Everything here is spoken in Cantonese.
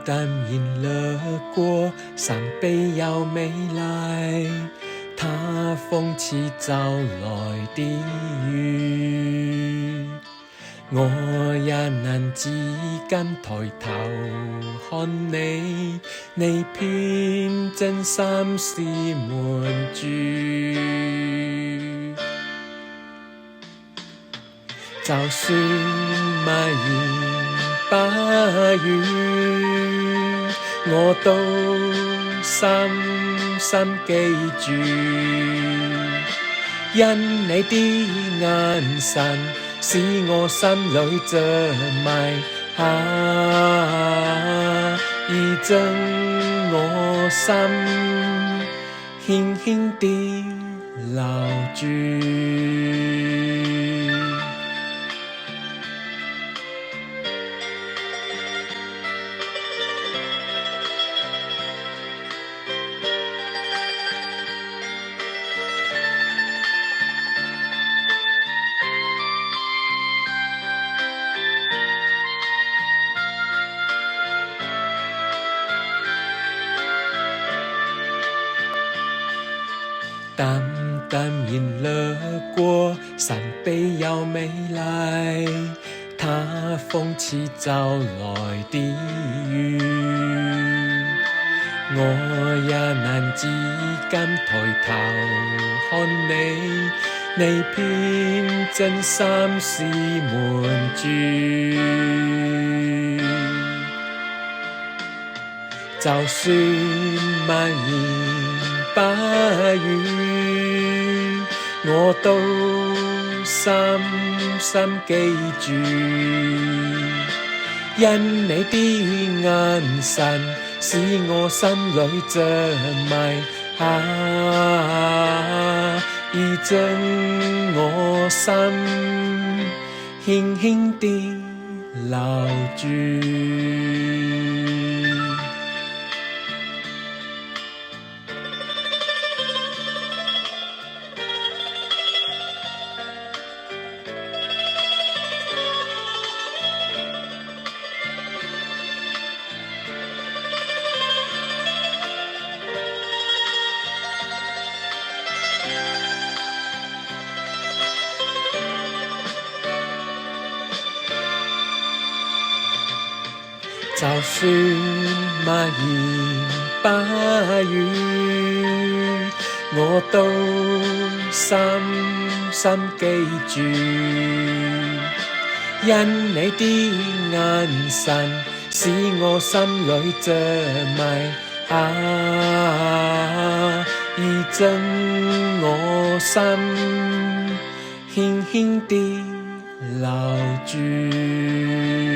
淡饮了过，伤悲要没来，他风起早來的雨，我也難只敢抬頭看你，你偏真心是瞞住。就算漫言不語，我都深深記住，因你的眼神使我心裏着迷，已將我心輕輕地留住。淡淡饮了过，伤悲要没来，他风起早來的雨，我也難只敢抬頭看你，你偏真心是瞞住。就算漫言不語，我都深深記住，因你的眼神使我心裏着迷，已將我心輕輕地留住。就算漫言不語，我都深深記住，因你的眼神使我心裏着迷，已將我心輕輕地留住。